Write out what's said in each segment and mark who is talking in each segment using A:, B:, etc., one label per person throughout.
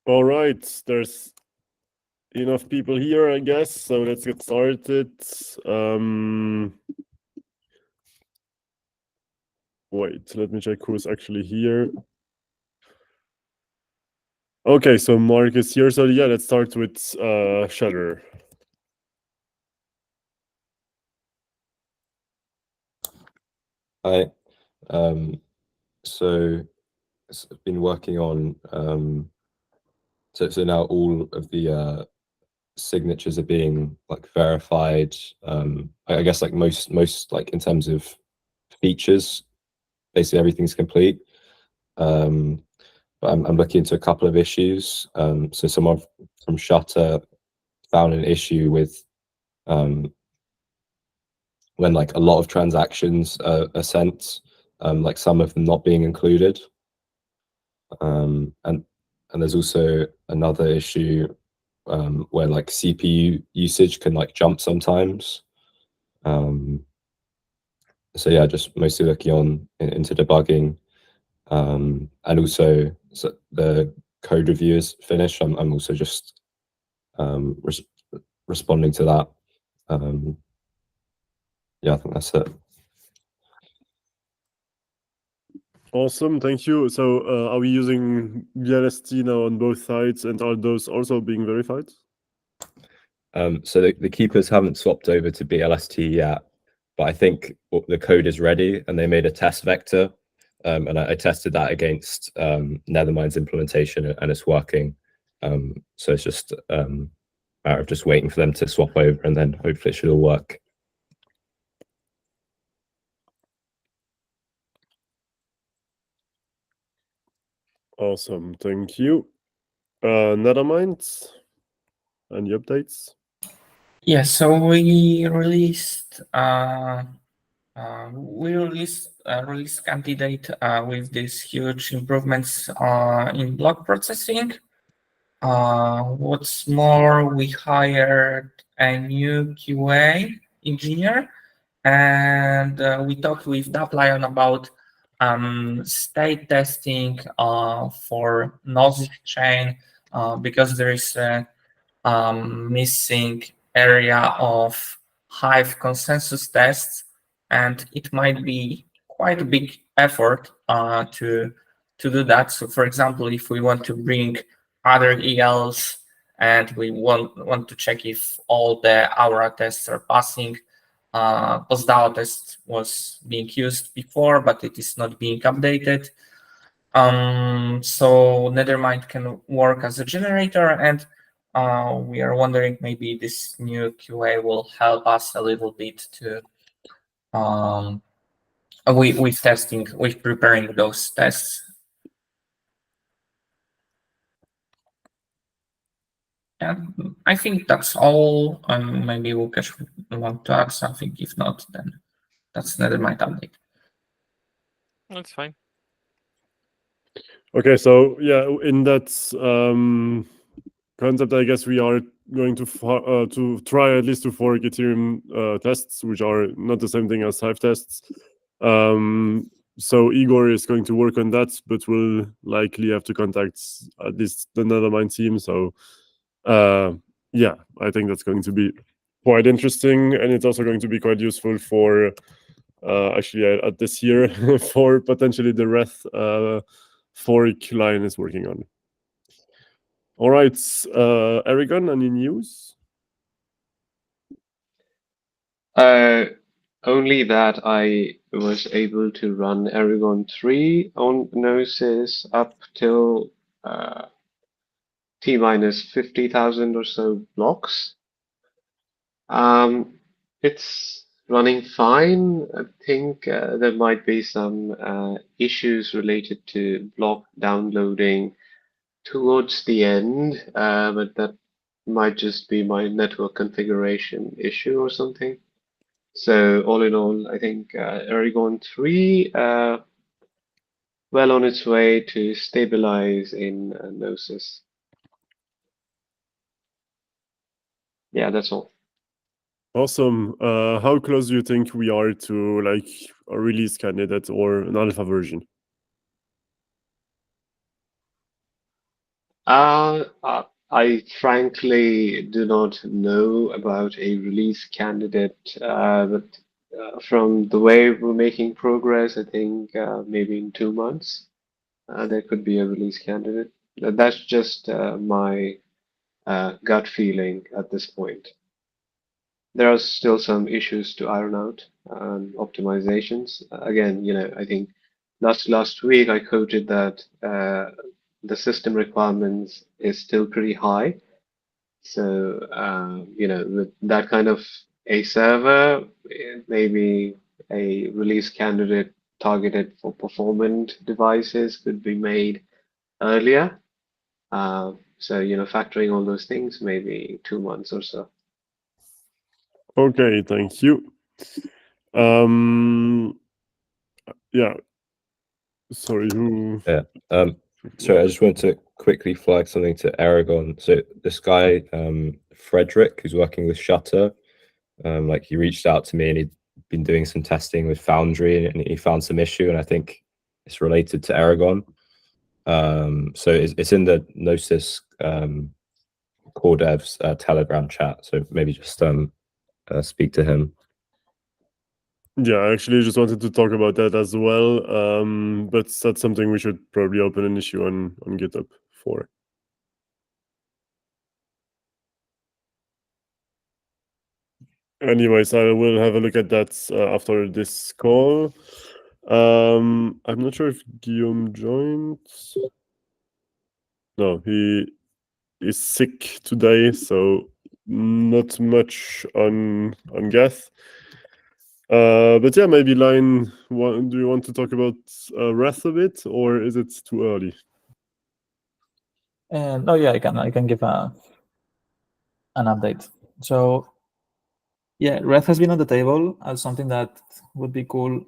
A: All right, there's enough people here, I guess, so let's get started. Wait, let me check who's actually here. Okay, so Mark is here. So yeah, let's start with Shatter.
B: Hi. So I've been working on so now all of the signatures are being like verified. I guess like most like in terms of features, basically everything's complete. But I'm looking into a couple of issues. So someone from Shutter found an issue with when like a lot of transactions are sent, like some of them not being included. And there's also another issue where like CPU usage can like jump sometimes. So yeah, just mostly looking into debugging, and also so the code review is finished. I'm also just responding to that. Yeah, I think that's it.
A: Awesome, thank you. So are we using VLST now on both sides, and are those also being verified?
B: So the keepers haven't swapped over to BLST yet, but I think the code is ready, and they made a test vector, and I tested that against Nethermind's implementation, and it's working. So it's just a matter of just waiting for them to swap over, and then hopefully it should all work.
A: Awesome, thank you. Nethermind, any updates?
C: Yeah, so we released release candidate with these huge improvements in block processing. What's more, we hired a new QA engineer, and we talked with Daplion about state testing for Gnosis Chain because there is a missing area of Hive consensus tests, and it might be quite a big effort to do that. So, for example, if we want to bring other ELs and we want to check if all the Aura tests are passing, PostDAO test was being used before, but it is not being updated. So Nethermind can work as a generator, and we are wondering maybe this new QA will help us a little bit to with testing, with preparing those tests. And I think that's all. Maybe Łukasz want to add something. If not, then that's Nethermind update.
D: That's fine.
A: Okay, so yeah, in that concept, I guess we are going to try at least to fork Ethereum tests, which are not the same thing as Hive tests. So Igor is going to work on that, but we'll likely have to contact at least the Nethermind team. So yeah, I think that's going to be quite interesting, and it's also going to be quite useful for actually at this year for potentially the Reth fork line is working on. All right, Erigon, any news?
E: Only that I was able to run Erigon 3 on Gnosis up till T-minus 50,000 or so blocks. It's running fine. I think there might be some issues related to block downloading towards the end, but that might just be my network configuration issue or something. So all in all, I think Erigon 3 well on its way to stabilize in Gnosis. Yeah, that's all.
A: Awesome. How close do you think we are to like a release candidate or an alpha version?
E: I frankly do not know about a release candidate, but from the way we're making progress, I think maybe in 2 months there could be a release candidate. That's just my gut feeling at this point. There are still some issues to iron out, optimizations. Again, I think last week I quoted that the system requirements is still pretty high. So, with that kind of a server, maybe a release candidate targeted for performant devices could be made earlier. So, factoring all those things, maybe 2 months or so.
A: Okay, thank you. Yeah. Sorry, who?
B: Yeah. Sorry, I just want to quickly flag something to Erigon. So this guy, Frederick, who's working with Shutter, like he reached out to me and he'd been doing some testing with Foundry and he found some issue, and I think it's related to Erigon. So it's in the Gnosis core devs Telegram chat. So maybe just speak to him.
A: Yeah, I actually just wanted to talk about that as well. But that's something we should probably open an issue on GitHub for. Anyways, I will have a look at that after this call. I'm not sure if Guillaume joined. No, he is sick today, so not much on Geth. But yeah, maybe Line, do you want to talk about Wrath a bit, or is it too early?
F: No, yeah, I can give an update. So yeah, Wrath has been on the table as something that would be cool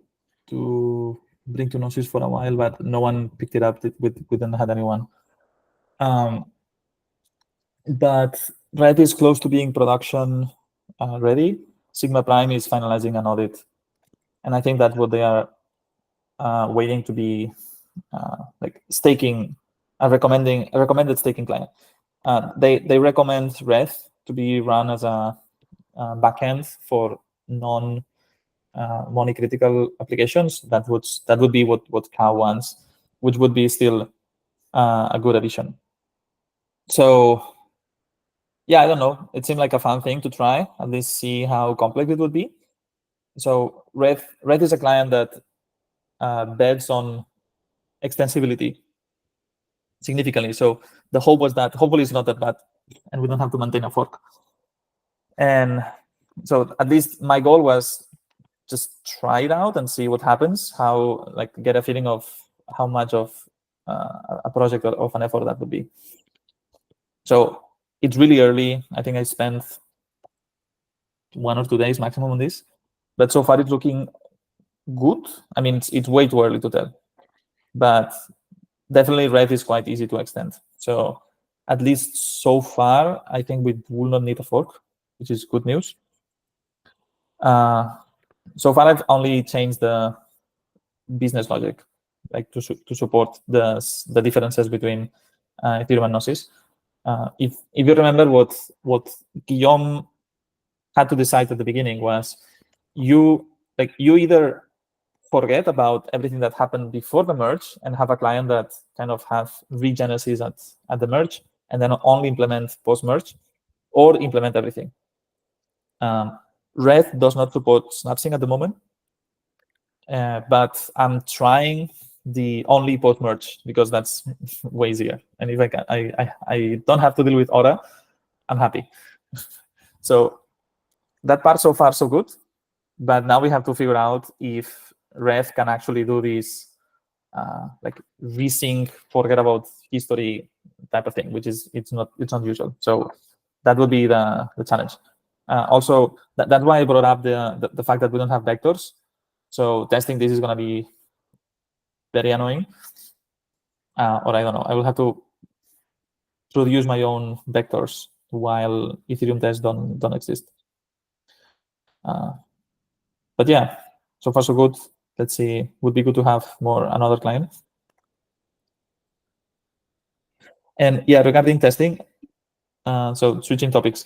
F: to bring to Gnosis for a while, but no one picked it up. We didn't have anyone. But Wrath is close to being production ready. Sigma Prime is finalizing an audit, and I think that's what they are waiting to be like staking, a recommended staking client. They recommend Wrath to be run as a backend for non money critical applications. That would be what Cow wants, which would be still a good addition. So yeah, I don't know. It seemed like a fun thing to try, at least see how complex it would be. So Red is a client that bets on extensibility significantly. So the hope was that hopefully it's not that bad and we don't have to maintain a fork. And so at least my goal was just try it out and see what happens, how, like, get a feeling of how much of a project or of an effort that would be. So it's really early. I think I spent 1 or 2 days maximum on this, but so far it's looking good. I mean, it's way too early to tell, but definitely Red is quite easy to extend. So at least so far, I think we will not need a fork, which is good news. So far, I've only changed the business logic, like to support the differences between Ethereum and Gnosis. If you remember what Guillaume had to decide at the beginning was you either forget about everything that happened before the merge and have a client that kind of have regenesis at the merge and then only implement post-merge, or implement everything. Red does not support snapsing at the moment, but I'm trying the only post-merge because that's way easier. And if I don't have to deal with Aura, I'm happy. So that part so far so good, but now we have to figure out if Red can actually do this like resync, forget about history type of thing, which is it's not usual. So that would be the challenge. Also, that's why I brought up the fact that we don't have vectors. So testing this is going to be very annoying. Or I don't know. I will have to produce my own vectors while Ethereum tests don't exist. But yeah, so far so good. Let's see. Would be good to have another client. And yeah, regarding testing, so switching topics.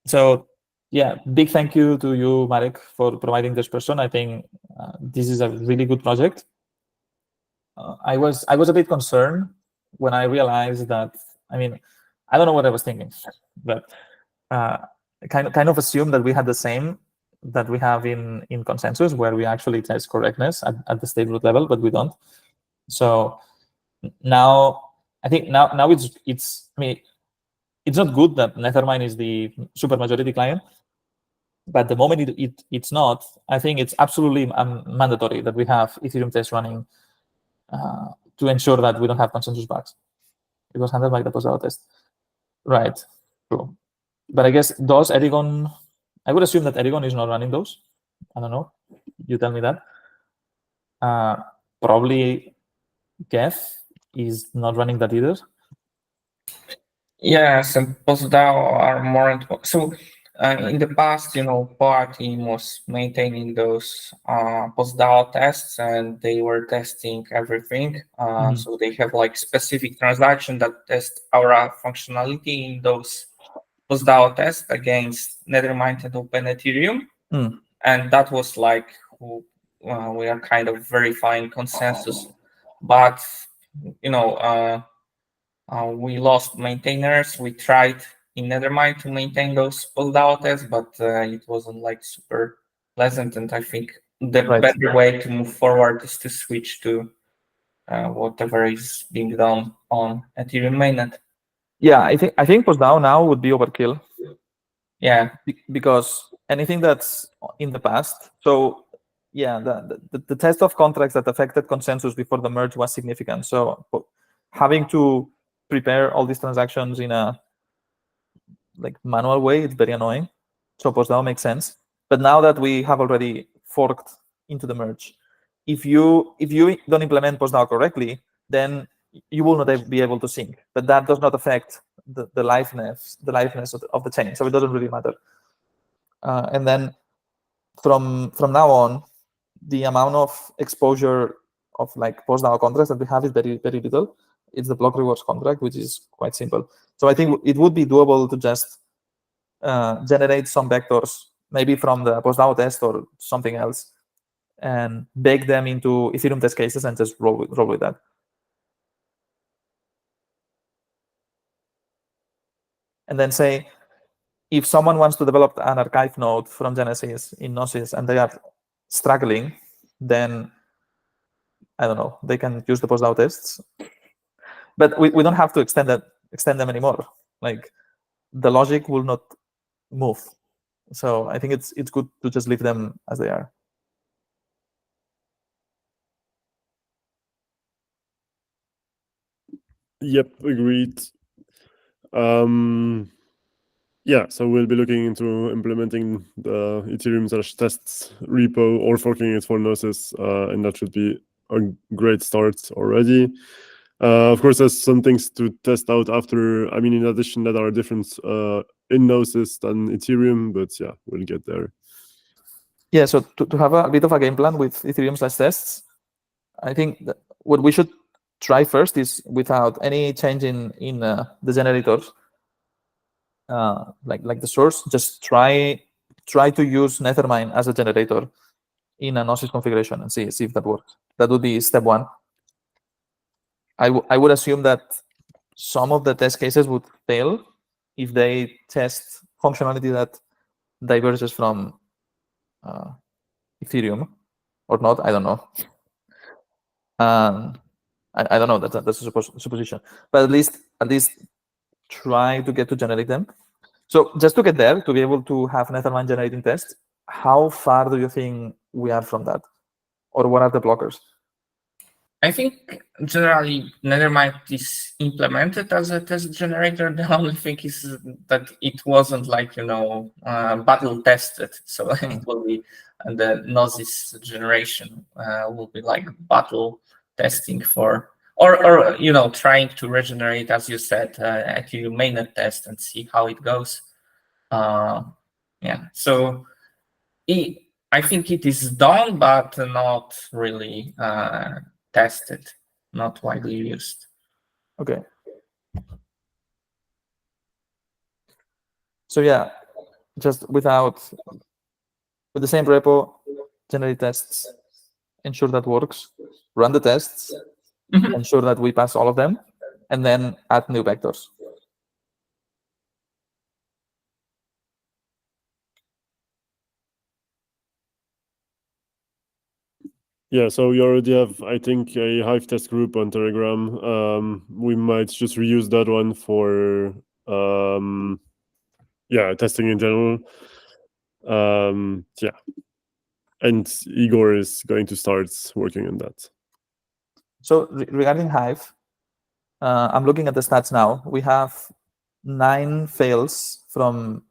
F: So yeah, big thank you to you, Marek, for providing this person. I think this is a really good project. I was a bit concerned when I realized that, I mean, I don't know what I was thinking, but kind of assumed that we had the same that we have in consensus, where we actually test correctness at the state root level, but we don't. So now I think now it's I mean, it's not good that Nethermind is the supermajority client, but the moment it's not, I think it's absolutely mandatory that we have Ethereum tests running to ensure that we don't have consensus bugs. It was handled by the postdao test. Right, true. But I guess those Erigon, I would assume that Erigon is not running those. I don't know. You tell me that. Probably Geth is not running that either.
C: Yes, and postdao are more so. In the past, POA team was maintaining those postdao tests, and they were testing everything. So they have like specific transaction that test Aura functionality in those postdao tests against Nethermind and Open Ethereum, and that was like we are kind of verifying consensus, but we lost maintainers. We tried in Nethermind to maintain those postdao tests, but it wasn't like super pleasant. And I think the better way to move forward is to switch to whatever is being done on Ethereum mainnet.
F: Yeah, I think postdao now would be overkill.
C: Yeah,
F: because anything that's in the past. So yeah, the test of contracts that affected consensus before the merge was significant. So having to prepare all these transactions in a manual way, it's very annoying. So postdao makes sense. But now that we have already forked into the merge, if you don't implement postdao correctly, then you will not be able to sync. But that does not affect the liveness of the chain. So it doesn't really matter. And then from now on, the amount of exposure of postdao contracts that we have is very, very little. It's the block rewards contract, which is quite simple. So I think it would be doable to just generate some vectors, maybe from the postdao test or something else, and bake them into Ethereum test cases and just roll with that. And then say, if someone wants to develop an archive node from Genesis in Gnosis and they are struggling, then I don't know, they can use the postdao tests. But we don't have to extend them anymore. The logic will not move. So I think it's good to just leave them as they are.
A: Yep, agreed. Yeah, so we'll be looking into implementing the Ethereum/tests repo or forking it for Gnosis, and that should be a great start already. Of course, there's some things to test out after. I mean, in addition, that are different in Gnosis than Ethereum, but yeah, we'll get there.
F: Yeah, so to have a bit of a game plan with Ethereum/tests, I think that what we should try first is, without any change in the generators, like the source, just try to use Nethermind as a generator in a Gnosis configuration and see if that works. That would be step one. I would assume that some of the test cases would fail if they test functionality that diverges from Ethereum or not. I don't know. I don't know. That's a supposition. But at least try to get to generate them. So just to get there, to be able to have Nethermind generating tests, how far do you think we are from that? Or what are the blockers?
C: I think generally Nethermind is implemented as a test generator. The only thing is that it wasn't battle tested. So it will be the Gnosis generation will be battle testing for, or trying to regenerate, as you said, Ethereum mainnet test and see how it goes. Yeah, so I think it is done, but not really tested, not widely used.
F: Okay. So yeah, just with the same repo, generate tests, ensure that works, run the tests, ensure that we pass all of them, and then add new vectors.
A: Yeah, so we already have, I think, a Hive test group on Telegram. We might just reuse that one for, testing in general. Yeah, and Igor is going to start working on that.
F: So regarding Hive, I'm looking at the stats now. We have 9 fails from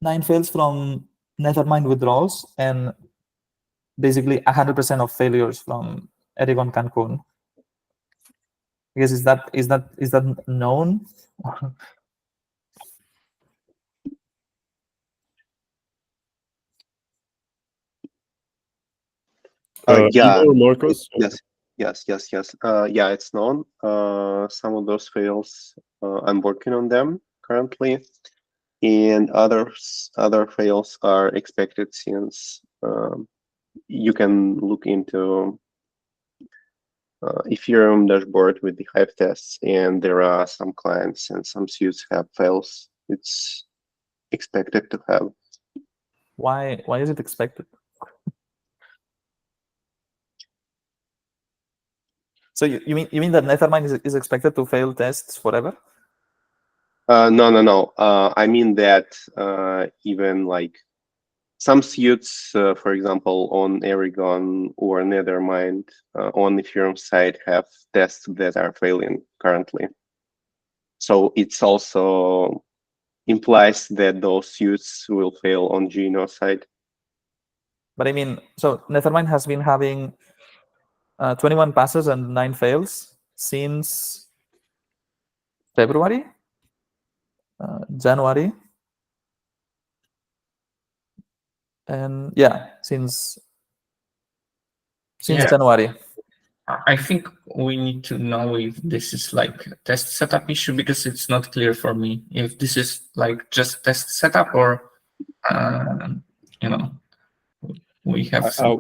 F: Nethermind withdrawals and basically 100% of failures from Erigon Cancun. I guess is that known?
E: Yeah.
A: Igor, Marcos?
E: Yes. Yeah, it's known. Some of those fails, I'm working on them currently, and other fails are expected since you can look into Ethereum dashboard with the Hive tests, and there are some clients and some suits have fails. It's expected to have.
F: Why is it expected? So you mean that Nethermind is expected to fail tests forever?
E: No. I mean that even like some suits, for example, on Erigon or Nethermind on Ethereum side have tests that are failing currently. So it's also implies that those suits will fail on Geno side.
F: But I mean, so Nethermind has been having 21 passes and 9 fails since February, January, and yeah, since January.
C: I think we need to know if this is like a test setup issue, because it's not clear for me if this is like just test setup or we have some.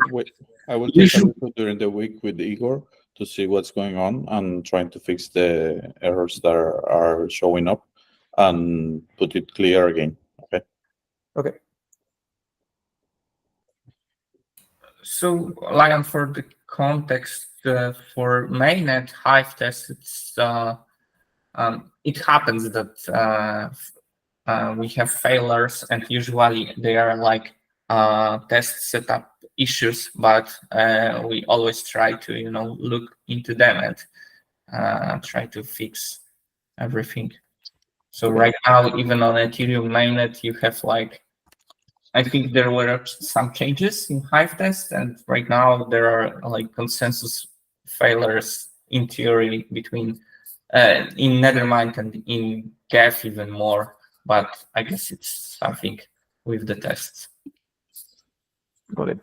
G: I will take a look during the week with Igor to see what's going on and trying to fix the errors that are showing up and put it clear again.
F: Okay.
C: So, Lion, for the context, for mainnet Hive tests, it happens that we have failures, and usually they are like test setup issues, but we always try to look into them and try to fix everything. So right now, even on Ethereum mainnet, you have like, I think there were some changes in Hive test, and right now there are like consensus failures in theory between in Nethermind and in Geth even more, but I guess it's something with the tests.
F: Got it.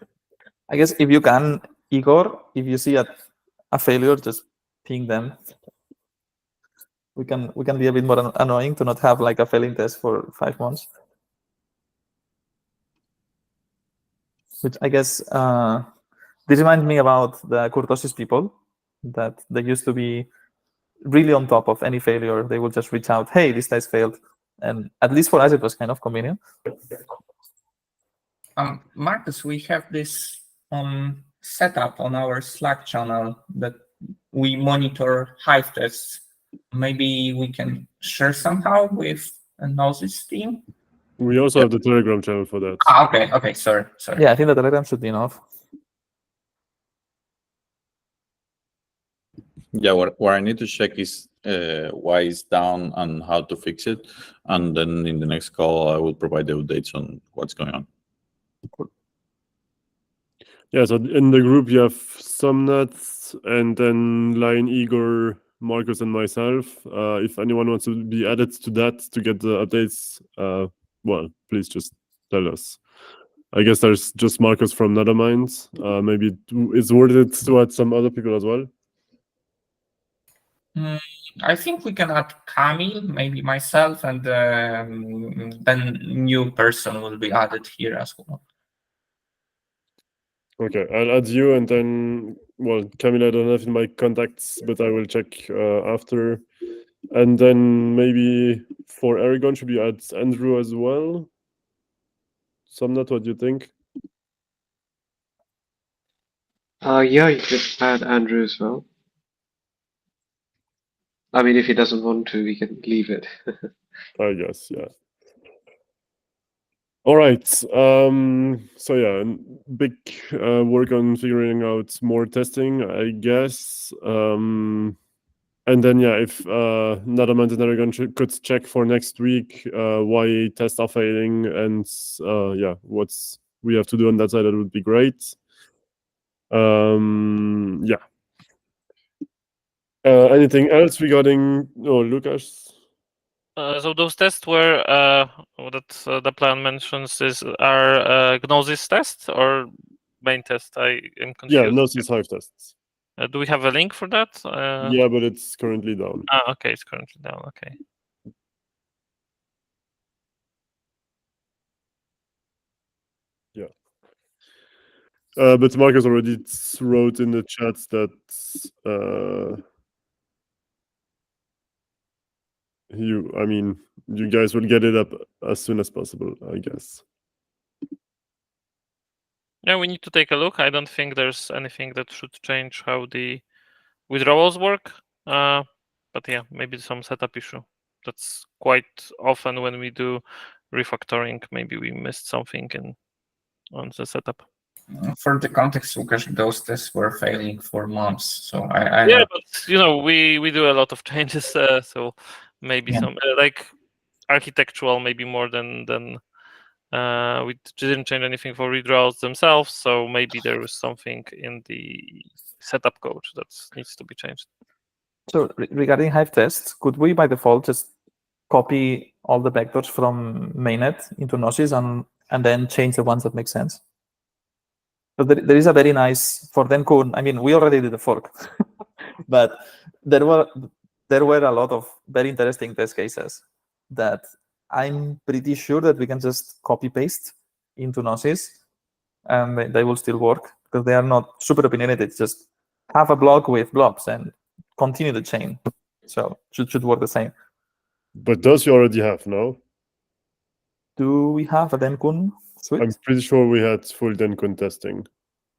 F: I guess if you can, Igor, if you see a failure, just ping them. We can be a bit more annoying to not have like a failing test for 5 months. Which I guess this reminds me about the Kurtosis people, that they used to be really on top of any failure. They would just reach out, hey, this test failed. And at least for us, it was kind of convenient.
C: Marcus, we have this setup on our Slack channel that we monitor Hive tests. Maybe we can share somehow with a Gnosis team.
A: We also have the Telegram channel for that.
C: Okay, sorry.
F: Yeah, I think the Telegram should be enough.
G: Yeah, what I need to check is why it's down and how to fix it. And then in the next call, I will provide the updates on what's going on.
A: Yeah, so in the group you have Somnuts and then Lion, Igor, Marcus, and myself. If anyone wants to be added to that to get the updates, well, please just tell us. I guess there's just Marcus from Nethermind. Maybe it's worth it to add some other people as well.
C: I think we can add Kamil, maybe myself, and then new person will be added here as well.
A: Okay, I'll add you, and then, well, Camille, I don't have in my contacts, but I will check after. And then maybe for Erigon, should we add Andrew as well? Somnat, what do you think?
E: Yeah, you could add Andrew as well. I mean, if he doesn't want to, we can leave it.
A: I guess, yeah. All right. So yeah, big work on figuring out more testing, I guess. And then yeah, if Nethermind and Erigon could check for next week why tests are failing, and yeah, what's we have to do on that side, that would be great. Yeah. Anything else regarding Lucas?
D: So those tests were that the plan mentions are Gnosis tests or main test? I am confused.
A: Yeah, Gnosis Hive tests.
D: Do we have a link for that?
A: Yeah, but it's currently down.
D: Okay, it's currently down. Okay.
A: Yeah. But Marcus already wrote in the chat that you guys will get it up as soon as possible, I guess.
D: Yeah, we need to take a look. I don't think there's anything that should change how the withdrawals work. But yeah, maybe some setup issue. That's quite often when we do refactoring. Maybe we missed something on the setup.
C: For the context, Lucas, those tests were failing for months. So
D: yeah, but we do a lot of changes, so maybe some like architectural, maybe more than we didn't change anything for redraws themselves. So maybe there was something in the setup code that needs to be changed.
F: So regarding Hive tests, could we by default just copy all the vectors from mainnet into Gnosis and then change the ones that make sense? But there is a very nice for Dencun. I mean, we already did a fork, but there were a lot of very interesting test cases that I'm pretty sure that we can just copy paste into Gnosis and they will still work because they are not super opinionated. Just have a block with blobs and continue the chain. So should work the same.
A: But those you already have now.
F: Do we have a Dencun suite?
A: I'm pretty sure we had full Dencun testing.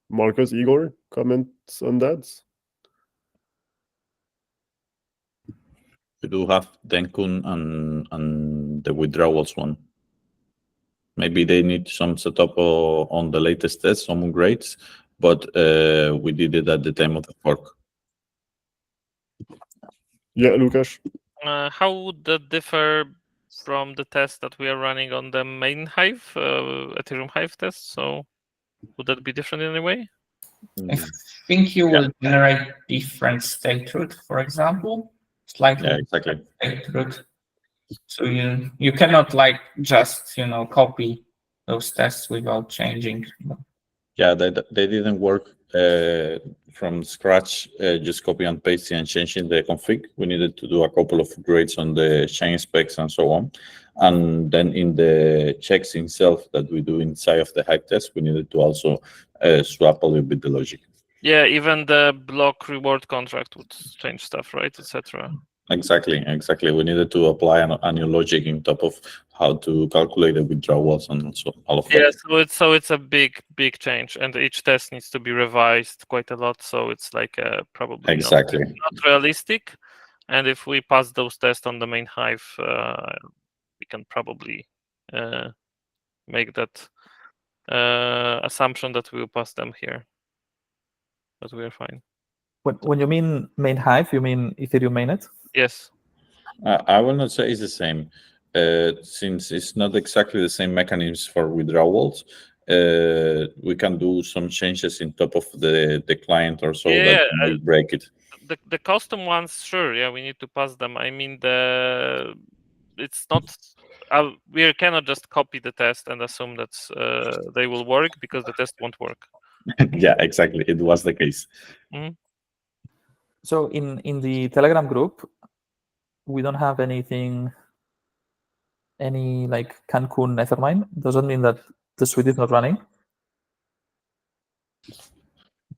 A: Marcus, Igor, comments on that?
G: We do have Dencun and the withdrawals one. Maybe they need some setup on the latest test, some upgrades, but we did it at the time of the fork.
A: Yeah, Lucas.
D: How would that differ from the test that we are running on the main Hive, Ethereum Hive test? So would that be different in any way?
C: I think you will generate different state root, for example, slightly
G: exactly.
C: state root. So you cannot like just copy those tests without changing.
G: Yeah, they didn't work from scratch, just copy and pasting and changing the config. We needed to do a couple of upgrades on the chain specs and so on. And then in the checks itself that we do inside of the Hive test, we needed to also swap a little bit the logic.
D: Yeah, even the block reward contract would change stuff, right, etc.
G: Exactly. We needed to apply a new logic on top of how to calculate the withdrawals and so all of that.
D: Yeah, so it's a big change, and each test needs to be revised quite a lot. So it's like probably not realistic. And if we pass those tests on the main Hive, we can probably make that assumption that we will pass them here. But we are fine.
F: When you mean main Hive, you mean Ethereum mainnet?
D: Yes.
G: I will not say it's the same, since it's not exactly the same mechanisms for withdrawals. We can do some changes in top of the client or so that will break it.
D: The custom ones, sure, yeah, we need to pass them. I mean, it's not. We cannot just copy the test and assume that they will work because the test won't work.
G: Yeah, exactly. It was the case.
D: Mm-hmm.
F: So in the Telegram group, we don't have anything, any like Cancun Nethermind. Doesn't mean that the suite is not running.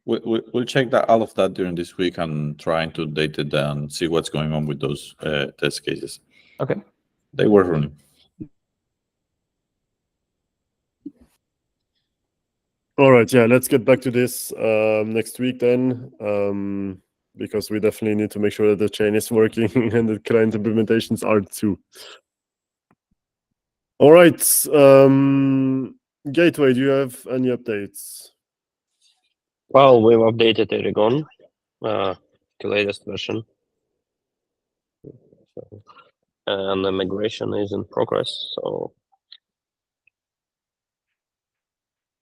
G: We'll check that all of that during this week and trying to date it and see what's going on with those test cases.
F: Okay.
G: They were running.
A: All right, yeah, let's get back to this next week then, because we definitely need to make sure that the chain is working and the client implementations are too. All right, Gateway, do you have any updates?
H: Well, we've updated Erigon, the latest version. So, and the migration is in progress. So,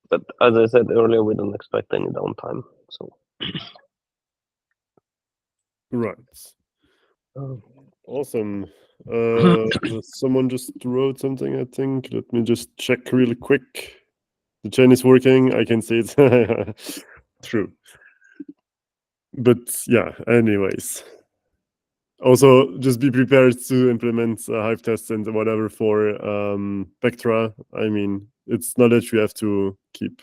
H: but as I said earlier, we don't expect any downtime. So,
A: Right.
H: um,
A: Awesome. Someone just wrote something, I think. Let me just check really quick. The chain is working. I can see it. True. But yeah, anyways. Also, just be prepared to implement Hive tests and whatever for Pectra. I mean, it's knowledge you have to keep.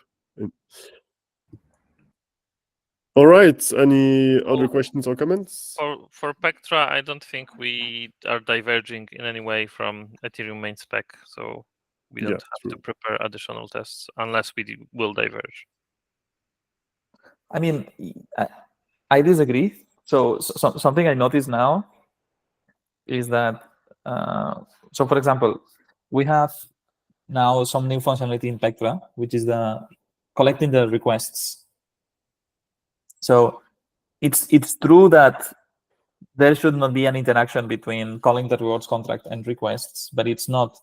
A: All right. Any other questions or comments?
D: For Pectra, I don't think we are diverging in any way from Ethereum main spec, so we don't have to prepare additional tests unless we will diverge.
F: I mean, I disagree. So something I notice now is that, so for example, we have now some new functionality in Pectra, which is the collecting the requests. So it's true that there should not be an interaction between calling the rewards contract and requests, but it's not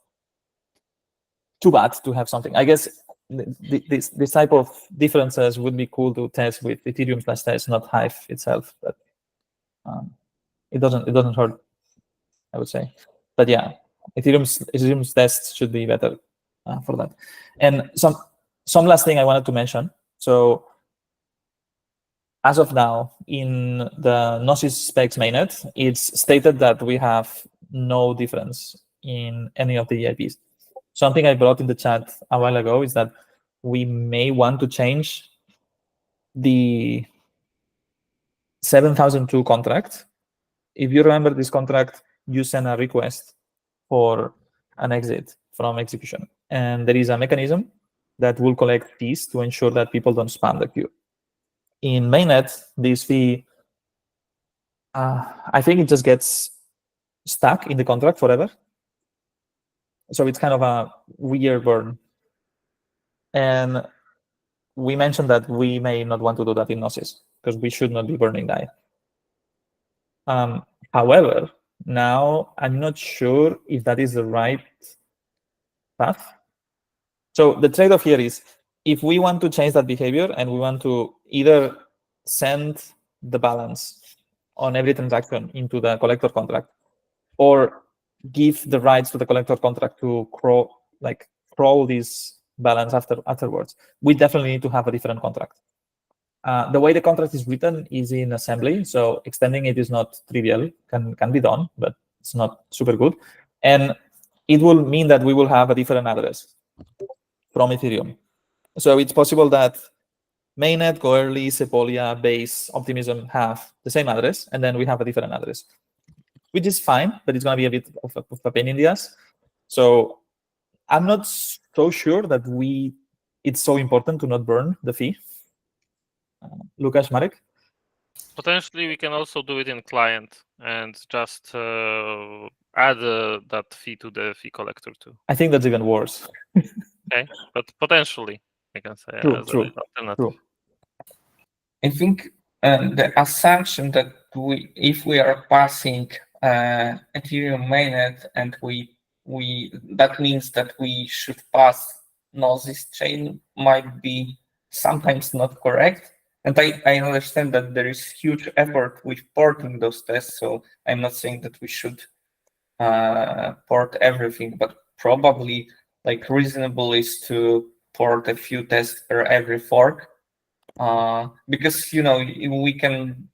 F: too bad to have something. I guess this type of differences would be cool to test with Ethereum/test, not Hive itself. But it doesn't hurt, I would say. But yeah, Ethereum's tests should be better for that. And some last thing I wanted to mention. So as of now, in the Gnosis specs mainnet, it's stated that we have no difference in any of the EIPs. Something I brought in the chat a while ago is that we may want to change the 7002 contract. If you remember this contract, you send a request for an exit from execution. And there is a mechanism that will collect fees to ensure that people don't spam the queue. In mainnet, this fee, I think it just gets stuck in the contract forever. So it's kind of a weird burn. And we mentioned that we may not want to do that in Gnosis because we should not be burning DAI. However, now I'm not sure if that is the right path. So the trade-off here is if we want to change that behavior and we want to either send the balance on every transaction into the collector contract or give the rights to the collector contract to crawl this balance afterwards, we definitely need to have a different contract. The way the contract is written is in assembly, so extending it is not trivial, can be done, but it's not super good. And it will mean that we will have a different address from Ethereum. So it's possible that mainnet, Goerli, Sepolia, Base, Optimism have the same address, and then we have a different address, which is fine, but it's going to be a bit of a pain in the ass. So I'm not so sure that it's so important to not burn the fee. Lucas, Marek?
D: Potentially, we can also do it in client and just add that fee to the fee collector too.
F: I think that's even worse.
D: Okay, but potentially, I can say
F: True.
C: I think the assumption that if we are passing Ethereum mainnet and that means that we should pass Gnosis chain might be sometimes not correct. And I understand that there is huge effort with porting those tests, so I'm not saying that we should port everything, but probably reasonable is to port a few tests per every fork, because we can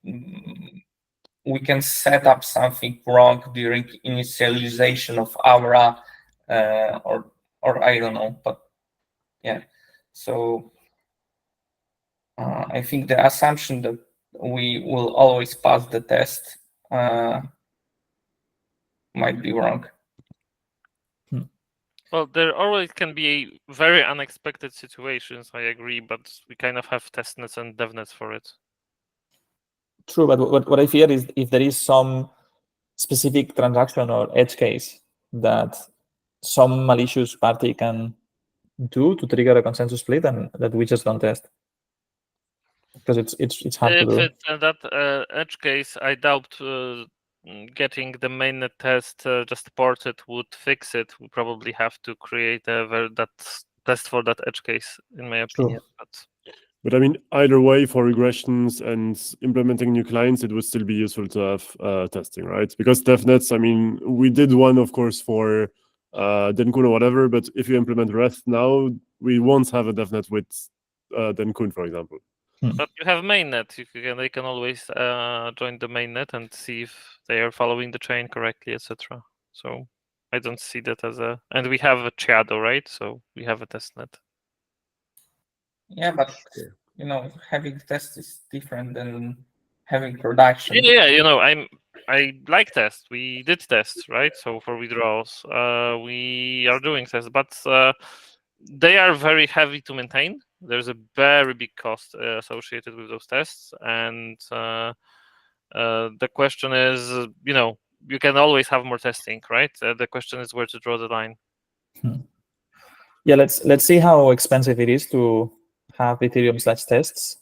C: we can set up something wrong during initialization of Aura, or I don't know, but yeah. So I think the assumption that we will always pass the test might be wrong.
D: Well, there always can be very unexpected situations, I agree, but we kind of have testnets and devnets for it.
F: True, but what I fear is if there is some specific transaction or edge case that some malicious party can do to trigger a consensus split, and that we just don't test because it's hard to do.
D: If it's that edge case, I doubt getting the mainnet test just ported would fix it. We probably have to create that test for that edge case, in my opinion.
A: But I mean, either way, for regressions and implementing new clients, it would still be useful to have testing, right? Because devnets, I mean, we did one, of course, for Denkun or whatever, but if you implement REST now, we won't have a devnet with Denkun, for example.
D: But you have mainnet. They can always join the mainnet and see if they are following the chain correctly, etc. So I don't see that as a... And we have a Chiado, right? So we have a testnet.
C: Yeah, but having tests is different than having production.
D: Yeah, I like tests. We did tests, right? So for withdrawals, we are doing tests, but they are very heavy to maintain. There's a very big cost associated with those tests, and the question is, you can always have more testing, right? The question is where to draw the line.
F: Yeah, let's see how expensive it is to have Ethereum /tests.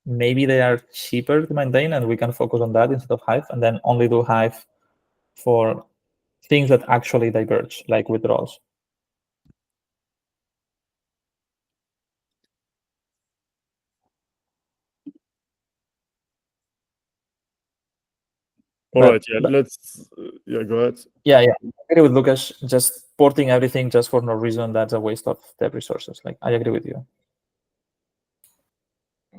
F: Maybe they are cheaper to maintain, and we can focus on that instead of Hive, and then only do Hive for things that actually diverge, like withdrawals.
A: All right, yeah, let's, go ahead.
F: Yeah, I agree with Lucas. Just porting everything just for no reason, that's a waste of dev resources. Like, I agree with you.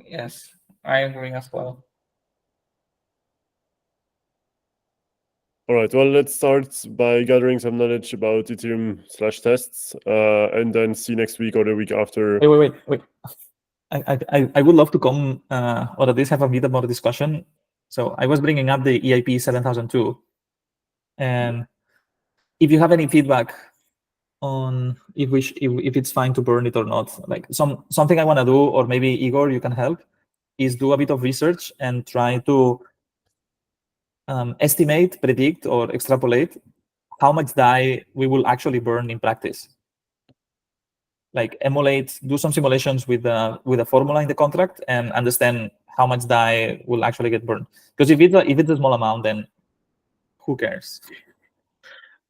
C: Yes, I agree as well.
A: All right, well, let's start by gathering some knowledge about Ethereum /tests, and then see next week or the week after.
F: Wait. I would love to come or at least have a bit more discussion. So I was bringing up the EIP 7002, and if you have any feedback on if it's fine to burn it or not, like something I want to do, or maybe Igor, you can help, is do a bit of research and try to estimate, predict, or extrapolate how much DAI we will actually burn in practice. Like do some simulations with a formula in the contract and understand how much DAI will actually get burned. Because if it's a small amount, then who cares?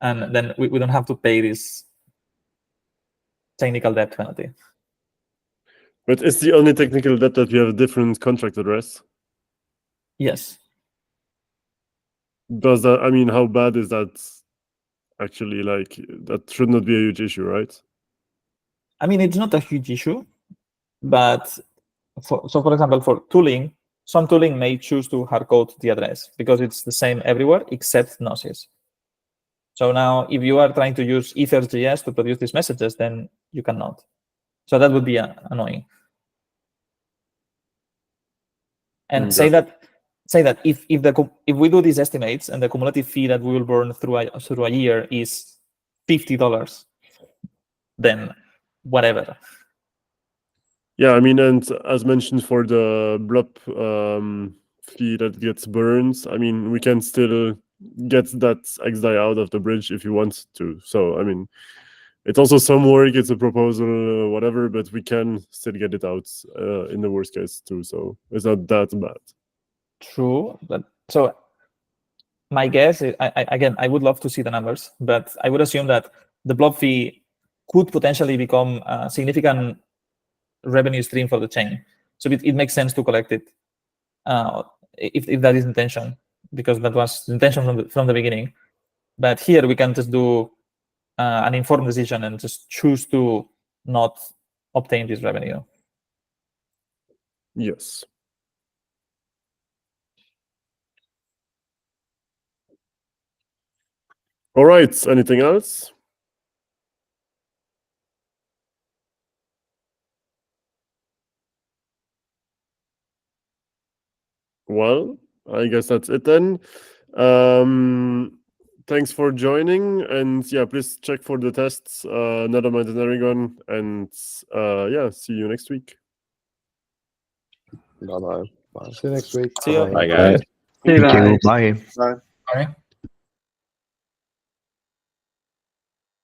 F: And then we don't have to pay this technical debt penalty.
A: But it's the only technical debt that we have a different contract address.
F: Yes.
A: Does that, I mean, how bad is that actually? Like, that should not be a huge issue, right?
F: I mean, it's not a huge issue, but for example, for tooling, some tooling may choose to hardcode the address because it's the same everywhere except Gnosis. So now, if you are trying to use Ethers.js to produce these messages, then you cannot. So that would be annoying. And say that if we do these estimates and the cumulative fee that we will burn through a year is $50, then whatever.
A: Yeah, I mean, and as mentioned for the blob fee that gets burned, I mean, we can still get that XDAI out of the bridge if you want to. So, I mean, it's also some work, it's a proposal, whatever, but we can still get it out in the worst case too. So it's not that bad.
F: True, but so my guess is, I would love to see the numbers, but I would assume that the blob fee could potentially become a significant revenue stream for the chain. So it makes sense to collect it if that is intention, because that was the intention from the beginning. But here we can just do an informed decision and just choose to not obtain this revenue.
A: Yes. All right. Anything else? Well, I guess that's it then. Thanks for joining, and yeah, please check for the tests, Nethermind and Erigon, and yeah, see you next week.
H: Bye-bye. Bye.
I: See you next week.
F: See ya.
G: Bye, guys.
H: See you guys.
J: Bye.
C: All right.